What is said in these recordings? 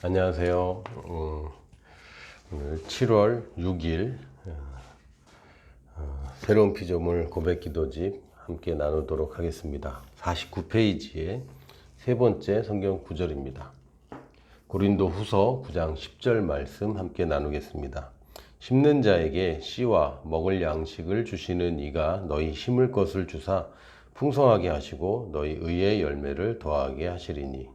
안녕하세요. 오늘 7월 6일 새로운 피조물 고백 기도집 함께 나누도록 하겠습니다. 49페이지의 세 번째 성경 구절입니다. 고린도 후서 9장 10절 말씀 함께 나누겠습니다. 심는 자에게 씨와 먹을 양식을 주시는 이가 너희 심을 것을 주사 풍성하게 하시고 너희 의의 열매를 더하게 하시리니.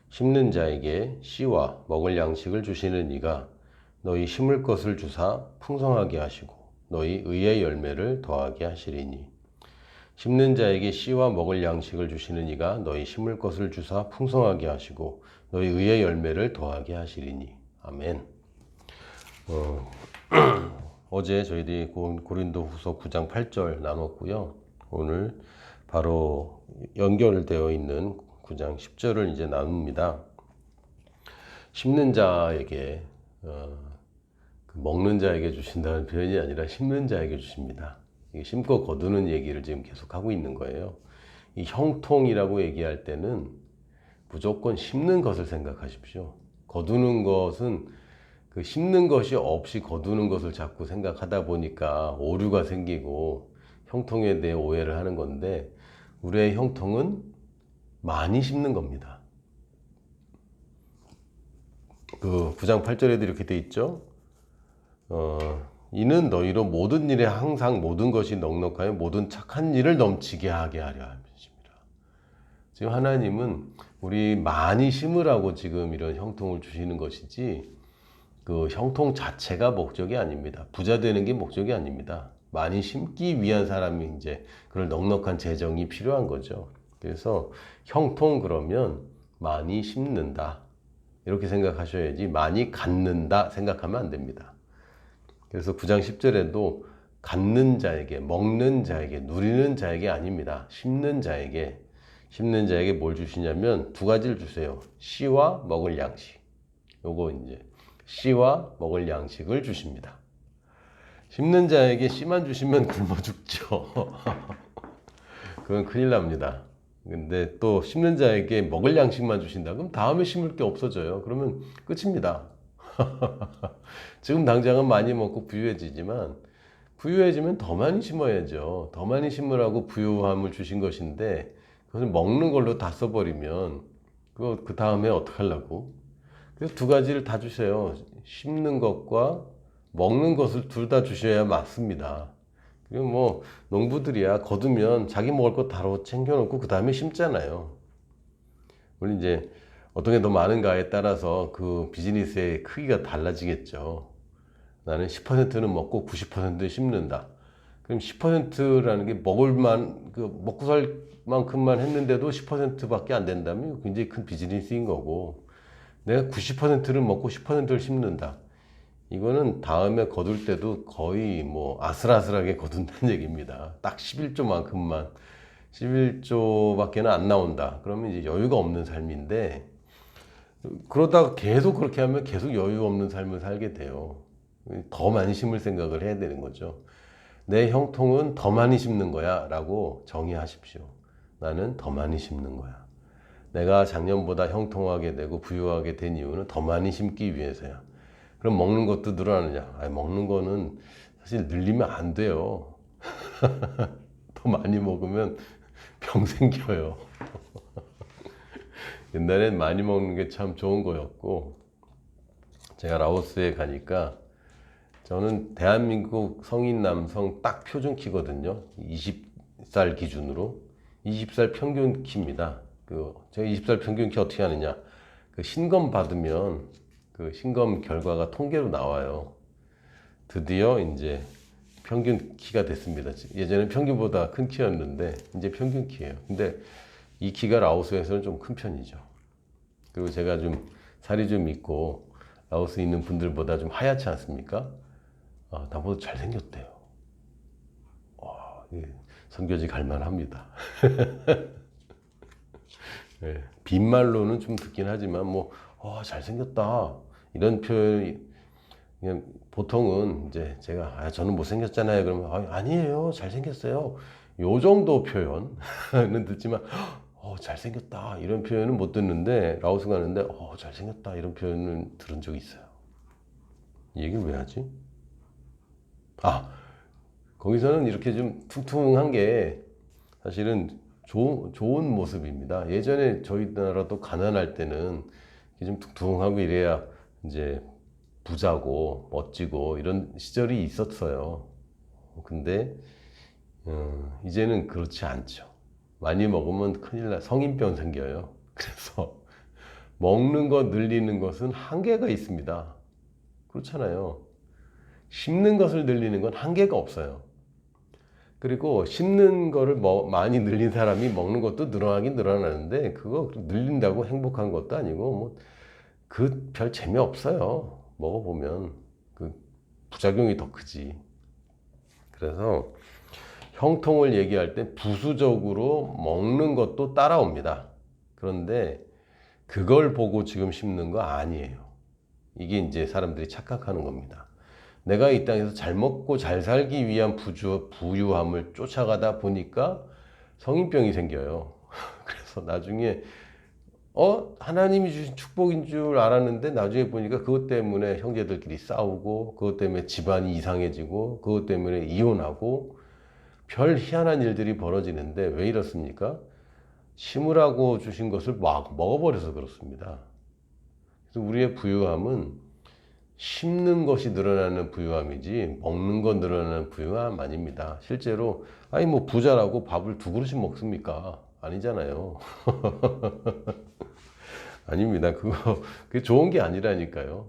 심는 자에게 씨와 먹을 양식을 주시는 이가 너희 심을 것을 주사 풍성하게 하시고 너희 의의 열매를 더하게 하시리니. 심는 자에게 씨와 먹을 양식을 주시는 이가 너희 심을 것을 주사 풍성하게 하시고 너희 의의 열매를 더하게 하시리니. 아멘. 어제 저희들이 고린도 후서 9장 8절 나눴고요. 오늘 바로 연결되어 있는 9장 10절을 이제 나눕니다. 심는 자에게 먹는 자에게 주신다는 표현이 아니라 심는 자에게 주십니다. 심고 거두는 얘기를 지금 계속 하고 있는 거예요. 이 형통이라고 얘기할 때는 무조건 심는 것을 생각하십시오. 거두는 것은 그 심는 것이 없이 거두는 것을 자꾸 생각하다 보니까 오류가 생기고 형통에 대해 오해를 하는 건데, 우리의 형통은 많이 심는 겁니다. 그 9장 8절에도 이렇게 돼 있죠. 이는 너희로 모든 일에 항상 모든 것이 넉넉하여 모든 착한 일을 넘치게 하게 하려 하십니다. 지금 하나님은 우리 많이 심으라고 지금 이런 형통을 주시는 것이지, 그 형통 자체가 목적이 아닙니다. 부자 되는 게 목적이 아닙니다. 많이 심기 위한 사람이 이제 그런 넉넉한 재정이 필요한 거죠. 그래서 형통 그러면 많이 심는다 이렇게 생각하셔야지, 많이 갖는다 생각하면 안 됩니다. 그래서 9장 10절에도 갖는 자에게, 먹는 자에게, 누리는 자에게 아닙니다. 심는 자에게 뭘 주시냐면 두 가지를 주세요. 씨와 먹을 양식. 요거 이제 씨와 먹을 양식을 주십니다. 심는 자에게 씨만 주시면 굶어 죽죠. 그건 큰일 납니다. 근데 또 심는 자에게 먹을 양식만 주신다. 그럼 다음에 심을 게 없어져요. 그러면 끝입니다. 지금 당장은 많이 먹고 부유해지지만, 부유해지면 더 많이 심어야죠. 더 많이 심으라고 부유함을 주신 것인데 그것을 먹는 걸로 다 써버리면 그 다음에 어떡하려고. 그래서 두 가지를 다 주세요. 심는 것과 먹는 것을 둘 다 주셔야 맞습니다. 그리고 뭐 농부들이야 거두면 자기 먹을 거 바로 챙겨놓고 그 다음에 심잖아요. 물론 이제 어떤 게 더 많은가에 따라서 그 비즈니스의 크기가 달라지겠죠. 나는 10%는 먹고 90%는 심는다. 그럼 10%라는 게 먹고 살 만큼만 했는데도 10%밖에 안 된다면 굉장히 큰 비즈니스인 거고, 내가 90%를 먹고 10%를 심는다. 이거는 다음에 거둘 때도 거의 뭐 아슬아슬하게 거둔다는 얘기입니다. 딱 11조만큼만, 11조밖에는 안 나온다. 그러면 이제 여유가 없는 삶인데, 그러다가 계속 그렇게 하면 계속 여유 없는 삶을 살게 돼요. 더 많이 심을 생각을 해야 되는 거죠. 내 형통은 더 많이 심는 거야 라고 정의하십시오. 나는 더 많이 심는 거야. 내가 작년보다 형통하게 되고 부유하게 된 이유는 더 많이 심기 위해서야. 그럼 먹는 것도 늘어나느냐? 아니, 먹는 거는 사실 늘리면 안 돼요. 더 많이 먹으면 병 생겨요. 옛날엔 많이 먹는 게 참 좋은 거였고, 제가 라오스에 가니까 저는 대한민국 성인 남성 딱 표준 키거든요. 20살 기준으로. 20살 평균 키입니다. 제가 20살 평균 키 어떻게 하느냐? 그 신검 받으면 그 신검 결과가 통계로 나와요. 드디어 이제 평균 키가 됐습니다. 예전에 평균보다 큰 키였는데 이제 평균 키예요. 근데 이 키가 라오스에서는 좀 큰 편이죠. 그리고 제가 좀 살이 좀 있고 라오스에 있는 분들보다 좀 하얗지 않습니까? 나보다 잘생겼대요. 선교지 갈만합니다. 네, 빈말로는 좀 듣긴 하지만 잘생겼다 이런 표현이 그냥 보통은 이제 제가 저는 못생겼잖아요 그러면 아니에요 잘생겼어요 요 정도 표현은 듣지만 잘생겼다 이런 표현은 못 듣는데 라오스 가는데 잘생겼다 이런 표현을 들은 적이 있어요. 이 얘기를 왜 하지? 거기서는 이렇게 좀 퉁퉁한 게 사실은 좋은 모습입니다. 예전에 저희 나라도 가난할 때는 이렇게 좀 퉁퉁하고 이래야 이제 부자고 멋지고 이런 시절이 있었어요. 근데 이제는 그렇지 않죠. 많이 먹으면 큰일 나, 성인병 생겨요. 그래서 먹는 거 늘리는 것은 한계가 있습니다. 그렇잖아요. 씹는 것을 늘리는 건 한계가 없어요. 그리고 씹는 거를 많이 늘린 사람이 먹는 것도 늘어나긴 늘어나는데 그거 늘린다고 행복한 것도 아니고 뭐 그 별 재미없어요. 먹어보면 그 부작용이 더 크지. 그래서 형통을 얘기할 때 부수적으로 먹는 것도 따라옵니다. 그런데 그걸 보고 지금 씹는 거 아니에요. 이게 이제 사람들이 착각하는 겁니다. 내가 이 땅에서 잘 먹고 잘 살기 위한 부유함을 쫓아가다 보니까 성인병이 생겨요. 그래서 나중에 하나님이 주신 축복인 줄 알았는데 나중에 보니까 그것 때문에 형제들끼리 싸우고 그것 때문에 집안이 이상해지고 그것 때문에 이혼하고 별 희한한 일들이 벌어지는데 왜 이렇습니까? 심으라고 주신 것을 막 먹어버려서 그렇습니다. 그래서 우리의 부유함은 심는 것이 늘어나는 부유함이지 먹는 것 늘어나는 부유함 아닙니다. 실제로 뭐 부자라고 밥을 2그릇씩 먹습니까? 아니잖아요. 아닙니다. 그게 좋은 게 아니라니까요.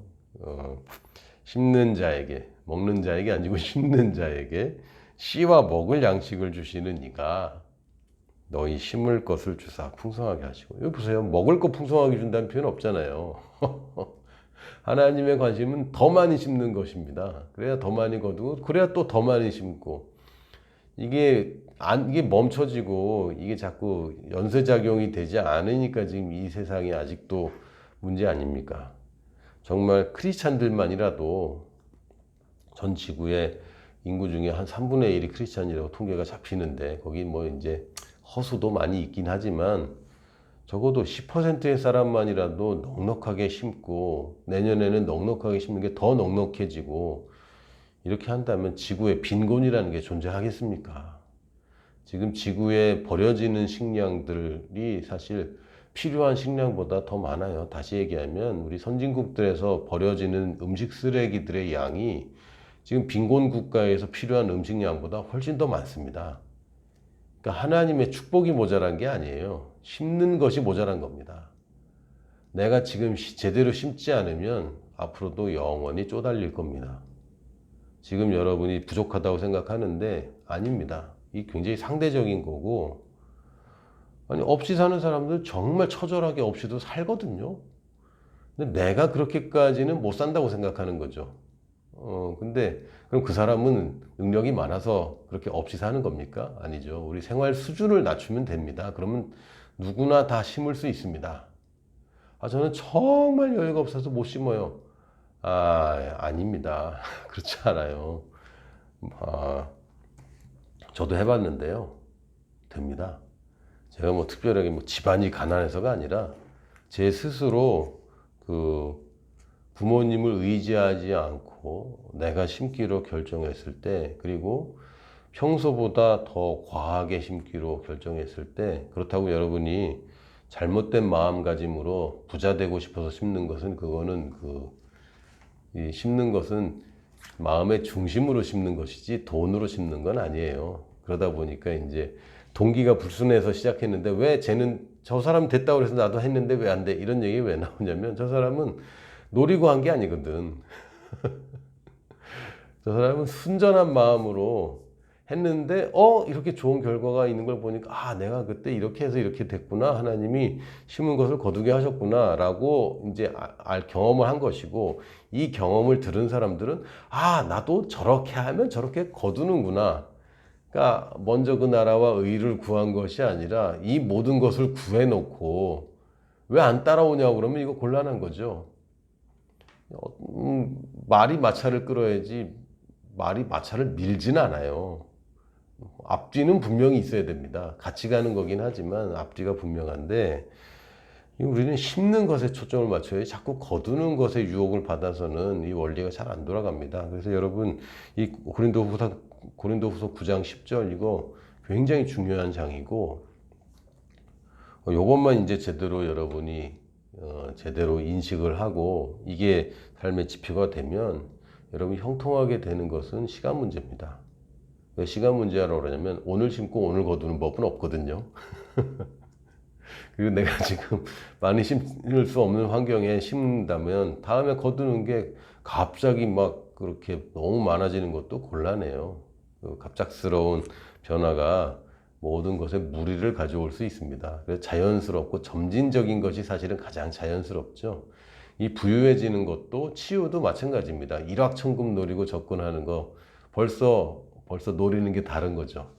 심는 자에게, 먹는 자에게 아니고 심는 자에게 씨와 먹을 양식을 주시는 이가 너희 심을 것을 주사 풍성하게 하시고. 여기 보세요. 먹을 거 풍성하게 준다는 표현 없잖아요. 하나님의 관심은 더 많이 심는 것입니다. 그래야 더 많이 거두고, 그래야 또 더 많이 심고. 이게 멈춰지고, 이게 자꾸 연쇄작용이 되지 않으니까 지금 이 세상이 아직도 문제 아닙니까? 정말 크리스찬들만이라도 전 지구의 인구 중에 한 3분의 1이 크리스찬이라고 통계가 잡히는데, 거기 뭐 이제 허수도 많이 있긴 하지만, 적어도 10%의 사람만이라도 넉넉하게 심고 내년에는 넉넉하게 심는 게 더 넉넉해지고 이렇게 한다면 지구에 빈곤이라는 게 존재하겠습니까? 지금 지구에 버려지는 식량들이 사실 필요한 식량보다 더 많아요. 다시 얘기하면 우리 선진국들에서 버려지는 음식 쓰레기들의 양이 지금 빈곤 국가에서 필요한 음식량보다 훨씬 더 많습니다. 그러니까 하나님의 축복이 모자란 게 아니에요. 심는 것이 모자란 겁니다. 내가 지금 제대로 심지 않으면 앞으로도 영원히 쪼달릴 겁니다. 지금 여러분이 부족하다고 생각하는데 아닙니다. 이 굉장히 상대적인 거고, 없이 사는 사람들 정말 처절하게 없이도 살거든요. 근데 내가 그렇게까지는 못 산다고 생각하는 거죠. 근데 그럼 그 사람은 능력이 많아서 그렇게 없이 사는 겁니까? 아니죠. 우리 생활 수준을 낮추면 됩니다. 그러면 누구나 다 심을 수 있습니다. 저는 정말 여유가 없어서 못 심어요. 아닙니다. 그렇지 않아요. 저도 해봤는데요. 됩니다. 제가 뭐 특별하게 뭐 집안이 가난해서가 아니라 제 스스로 부모님을 의지하지 않고 내가 심기로 결정했을 때, 그리고 평소보다 더 과하게 심기로 결정했을 때, 그렇다고 여러분이 잘못된 마음가짐으로 부자 되고 싶어서 심는 것은, 그거는 이 심는 것은 마음의 중심으로 심는 것이지 돈으로 심는 건 아니에요. 그러다 보니까 이제 동기가 불순해서 시작했는데 왜 쟤는 저 사람 됐다고 해서 나도 했는데 왜 안 돼? 이런 얘기 왜 나오냐면 저 사람은 노리고 한 게 아니거든. 저 사람은 순전한 마음으로 했는데 이렇게 좋은 결과가 있는 걸 보니까 내가 그때 이렇게 해서 이렇게 됐구나, 하나님이 심은 것을 거두게 하셨구나 라고 이제 경험을 한 것이고, 이 경험을 들은 사람들은 나도 저렇게 하면 저렇게 거두는구나. 그러니까 먼저 그 나라와 의를 구한 것이 아니라 이 모든 것을 구해놓고 왜 안 따라오냐고 그러면 이거 곤란한 거죠. 말이 마차를 끌어야지 말이 마차를 밀진 않아요. 앞뒤는 분명히 있어야 됩니다. 같이 가는 거긴 하지만 앞뒤가 분명한데 우리는 심는 것에 초점을 맞춰야 자꾸 거두는 것에 유혹을 받아서는 이 원리가 잘 안 돌아갑니다. 그래서 여러분 이 고린도후서 9장 10절 이거 굉장히 중요한 장이고 요것만 이제 제대로 여러분이 제대로 인식을 하고 이게 삶의 지표가 되면 여러분 형통하게 되는 것은 시간 문제입니다. 왜 시간 문제라고 그러냐면 오늘 심고 오늘 거두는 법은 없거든요. 그리고 내가 지금 많이 심을 수 없는 환경에 심는다면 다음에 거두는 게 갑자기 막 그렇게 너무 많아지는 것도 곤란해요. 그 갑작스러운 변화가 모든 것에 무리를 가져올 수 있습니다. 그래서 자연스럽고 점진적인 것이 사실은 가장 자연스럽죠. 이 부유해지는 것도 치유도 마찬가지입니다. 일확천금 노리고 접근하는 거 벌써 노리는 게 다른 거죠.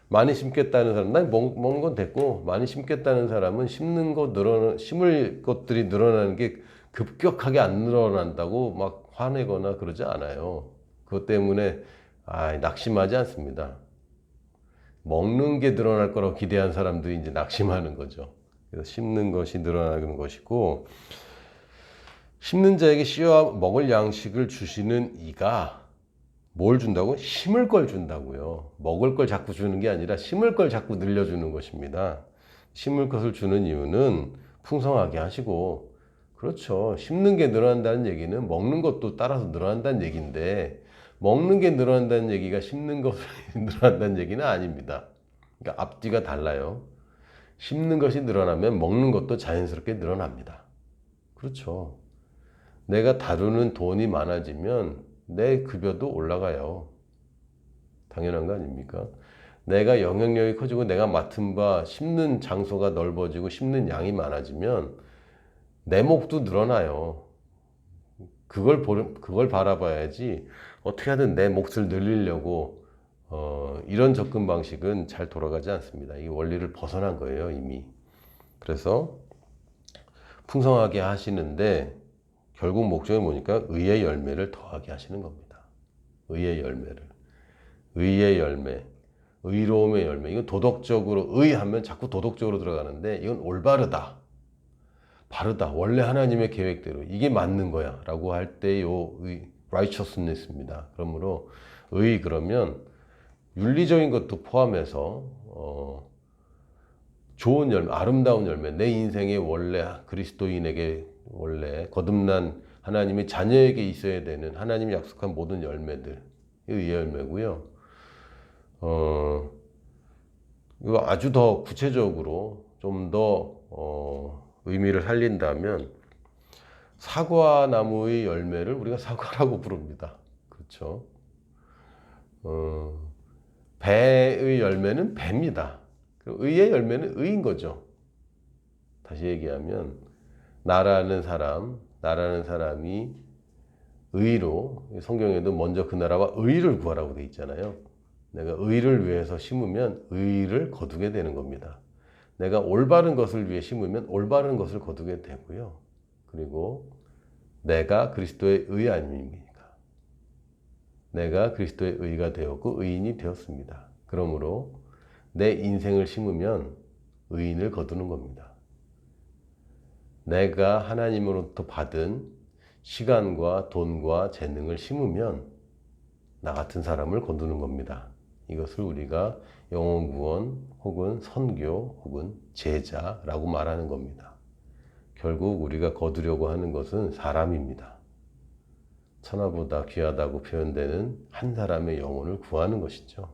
많이 심겠다는 사람, 난 먹는 건 됐고, 많이 심겠다는 사람은 심을 것들이 늘어나는 게 급격하게 안 늘어난다고 막 화내거나 그러지 않아요. 그것 때문에, 낙심하지 않습니다. 먹는 게 늘어날 거라고 기대한 사람들이 이제 낙심하는 거죠. 그래서 심는 것이 늘어나는 것이고, 심는 자에게 씨와 먹을 양식을 주시는 이가 뭘 준다고? 심을 걸 준다고요. 먹을 걸 자꾸 주는 게 아니라 심을 걸 자꾸 늘려주는 것입니다. 심을 것을 주는 이유는 풍성하게 하시고, 그렇죠. 심는 게 늘어난다는 얘기는 먹는 것도 따라서 늘어난다는 얘기인데, 먹는 게 늘어난다는 얘기가 심는 것이 늘어난다는 얘기는 아닙니다. 그러니까 앞뒤가 달라요. 심는 것이 늘어나면 먹는 것도 자연스럽게 늘어납니다. 그렇죠. 내가 다루는 돈이 많아지면 내 급여도 올라가요. 당연한 거 아닙니까? 내가 영향력이 커지고 내가 맡은 바 심는 장소가 넓어지고 심는 양이 많아지면 내 몫도 늘어나요. 그걸 바라봐야지 어떻게 하든 내 몫을 늘리려고 이런 접근 방식은 잘 돌아가지 않습니다. 이 원리를 벗어난 거예요, 이미. 그래서 풍성하게 하시는데 결국 목적이 뭐니까 의의 열매를 더하게 하시는 겁니다. 의의 열매를. 의의 열매, 의로움의 열매. 이건 도덕적으로 의하면 자꾸 도덕적으로 들어가는데 이건 올바르다. 바르다. 원래 하나님의 계획대로 이게 맞는 거야 라고 할 때 요 righteousness입니다. 그러므로 그러면 윤리적인 것도 포함해서 좋은 열매, 아름다운 열매, 내 인생의 원래 그리스도인에게 원래 거듭난 하나님의 자녀에게 있어야 되는 하나님이 약속한 모든 열매들, 의의 열매고요. 이거 아주 더 구체적으로 좀 더 의미를 살린다면 사과나무의 열매를 우리가 사과라고 부릅니다. 그렇죠? 배의 열매는 배입니다. 의의 열매는 의인 거죠. 다시 얘기하면 나라는 사람이 의로, 성경에도 먼저 그 나라와 의를 구하라고 돼 있잖아요. 내가 의를 위해서 심으면 의를 거두게 되는 겁니다. 내가 올바른 것을 위해 심으면 올바른 것을 거두게 되고요. 그리고 내가 그리스도의 의 아닙니까? 내가 그리스도의 의가 되었고 의인이 되었습니다. 그러므로 내 인생을 심으면 의인을 거두는 겁니다. 내가 하나님으로부터 받은 시간과 돈과 재능을 심으면 나 같은 사람을 거두는 겁니다. 이것을 우리가 영혼 구원 혹은 선교 혹은 제자라고 말하는 겁니다. 결국 우리가 거두려고 하는 것은 사람입니다. 천하보다 귀하다고 표현되는 한 사람의 영혼을 구하는 것이죠.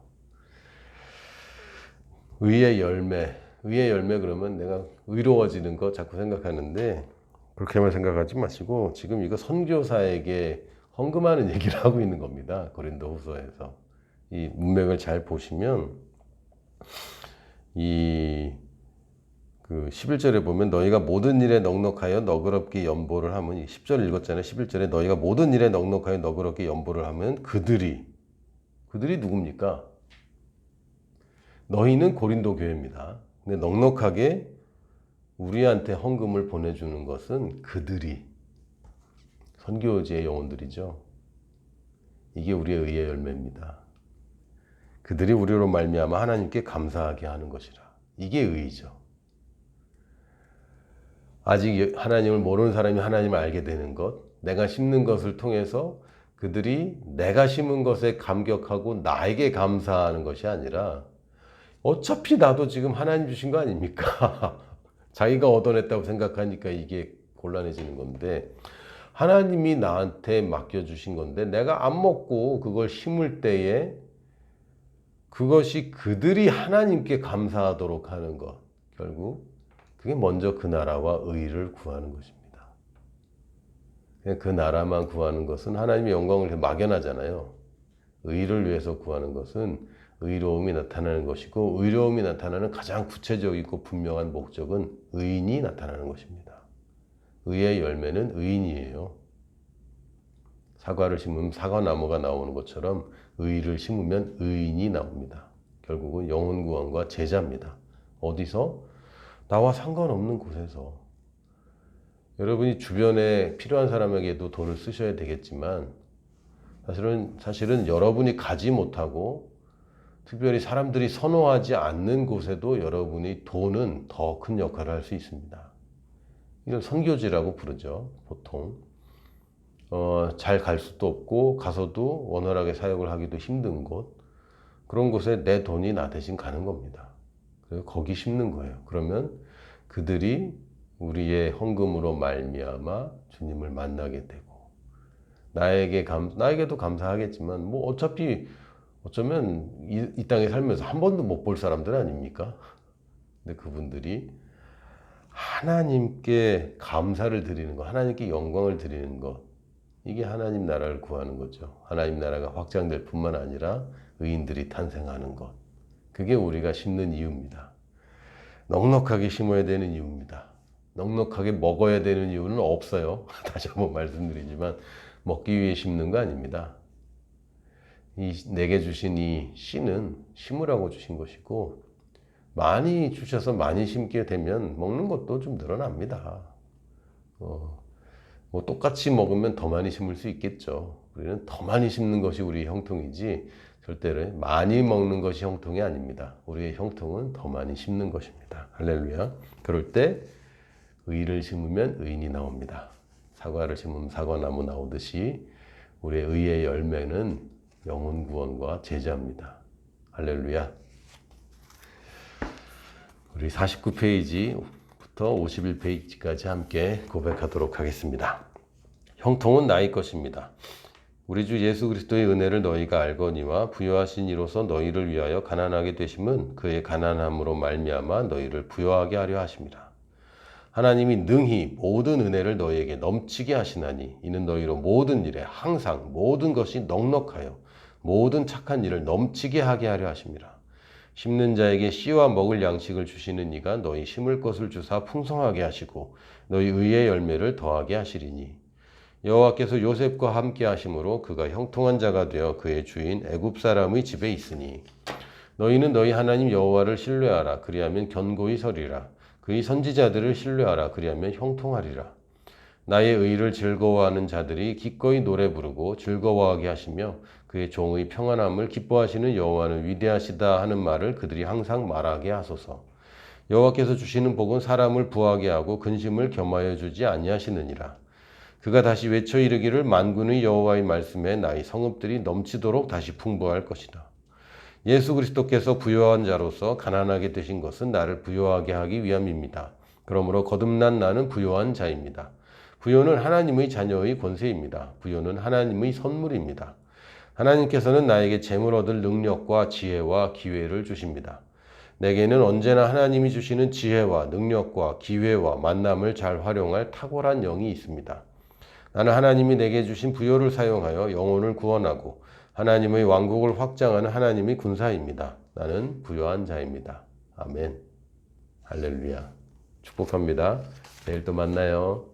의의 열매 그러면 내가 의로워지는 거 자꾸 생각하는데 그렇게만 생각하지 마시고 지금 이거 선교사에게 헌금하는 얘기를 하고 있는 겁니다. 고린도후서에서 이 문맥을 잘 보시면 그 11절에 보면 너희가 모든 일에 넉넉하여 너그럽게 연보를 하면 10절 읽었잖아요. 11절에 너희가 모든 일에 넉넉하여 너그럽게 연보를 하면 그들이 누굽니까? 너희는 고린도 교회입니다. 근데 넉넉하게 우리한테 헌금을 보내주는 것은 그들이 선교지의 영혼들이죠. 이게 우리의 의의 열매입니다. 그들이 우리로 말미암아 하나님께 감사하게 하는 것이라. 이게 의의죠. 아직 하나님을 모르는 사람이 하나님을 알게 되는 것, 내가 심는 것을 통해서 그들이 내가 심은 것에 감격하고 나에게 감사하는 것이 아니라 어차피 나도 지금 하나님 주신 거 아닙니까? 자기가 얻어냈다고 생각하니까 이게 곤란해지는 건데, 하나님이 나한테 맡겨주신 건데 내가 안 먹고 그걸 심을 때에 그것이 그들이 하나님께 감사하도록 하는 것, 결국 그게 먼저 그 나라와 의를 구하는 것입니다. 그 나라만 구하는 것은 하나님의 영광을 막연하잖아요. 의를 위해서 구하는 것은 의로움이 나타나는 것이고, 의로움이 나타나는 가장 구체적이고 분명한 목적은 의인이 나타나는 것입니다. 의의 열매는 의인이에요. 사과를 심으면 사과나무가 나오는 것처럼 의를 심으면 의인이 나옵니다. 결국은 영혼 구원과 제자입니다. 어디서? 나와 상관없는 곳에서. 여러분이 주변에 필요한 사람에게도 돈을 쓰셔야 되겠지만 사실은 여러분이 가지 못하고 특별히 사람들이 선호하지 않는 곳에도 여러분이 돈은 더 큰 역할을 할 수 있습니다. 이걸 선교지라고 부르죠. 보통 잘 갈 수도 없고 가서도 원활하게 사역을 하기도 힘든 곳, 그런 곳에 내 돈이 나 대신 가는 겁니다. 그래서 거기 심는 거예요. 그러면 그들이 우리의 헌금으로 말미암아 주님을 만나게 되고, 나에게도 감사하겠지만 뭐 어차피 어쩌면 이 땅에 살면서 한 번도 못 볼 사람들 아닙니까? 근데 그분들이 하나님께 감사를 드리는 것, 하나님께 영광을 드리는 것, 이게 하나님 나라를 구하는 거죠. 하나님 나라가 확장될 뿐만 아니라 의인들이 탄생하는 것. 그게 우리가 심는 이유입니다. 넉넉하게 심어야 되는 이유입니다. 넉넉하게 먹어야 되는 이유는 없어요. 다시 한번 말씀드리지만 먹기 위해 심는 거 아닙니다. 내게 주신 이 씨는 심으라고 주신 것이고, 많이 주셔서 많이 심게 되면 먹는 것도 좀 늘어납니다. 뭐 똑같이 먹으면 더 많이 심을 수 있겠죠. 우리는 더 많이 심는 것이 우리의 형통이지 절대로 많이 먹는 것이 형통이 아닙니다. 우리의 형통은 더 많이 심는 것입니다. 할렐루야. 그럴 때 의를 심으면 의인이 나옵니다. 사과를 심으면 사과나무 나오듯이 우리의 의의 열매는 영혼 구원과 제자입니다. 할렐루야. 우리 49페이지부터 51페이지까지 함께 고백하도록 하겠습니다. 형통은 나의 것입니다. 우리 주 예수 그리스도의 은혜를 너희가 알거니와 부요하신 이로서 너희를 위하여 가난하게 되심은 그의 가난함으로 말미암아 너희를 부요하게 하려 하심이라. 하나님이 능히 모든 은혜를 너희에게 넘치게 하시나니 이는 너희로 모든 일에 항상 모든 것이 넉넉하여 모든 착한 일을 넘치게 하게 하려 하심이라. 심는 자에게 씨와 먹을 양식을 주시는 이가 너희 심을 것을 주사 풍성하게 하시고 너희 의의 열매를 더하게 하시리니, 여호와께서 요셉과 함께 하심으로 그가 형통한 자가 되어 그의 주인 애굽 사람의 집에 있으니, 너희는 너희 하나님 여호와를 신뢰하라. 그리하면 견고히 서리라. 그의 선지자들을 신뢰하라. 그리하면 형통하리라. 나의 의를 즐거워하는 자들이 기꺼이 노래 부르고 즐거워하게 하시며 그의 종의 평안함을 기뻐하시는 여호와는 위대하시다 하는 말을 그들이 항상 말하게 하소서. 여호와께서 주시는 복은 사람을 부하게 하고 근심을 겸하여 주지 아니하시느니라. 그가 다시 외쳐 이르기를 만군의 여호와의 말씀에 나의 성읍들이 넘치도록 다시 풍부할 것이다. 예수 그리스도께서 부요한 자로서 가난하게 되신 것은 나를 부요하게 하기 위함입니다. 그러므로 거듭난 나는 부요한 자입니다. 부요는 하나님의 자녀의 권세입니다. 부요는 하나님의 선물입니다. 하나님께서는 나에게 재물 얻을 능력과 지혜와 기회를 주십니다. 내게는 언제나 하나님이 주시는 지혜와 능력과 기회와 만남을 잘 활용할 탁월한 영이 있습니다. 나는 하나님이 내게 주신 부요를 사용하여 영혼을 구원하고 하나님의 왕국을 확장하는 하나님의 군사입니다. 나는 부요한 자입니다. 아멘. 할렐루야. 축복합니다. 내일 또 만나요.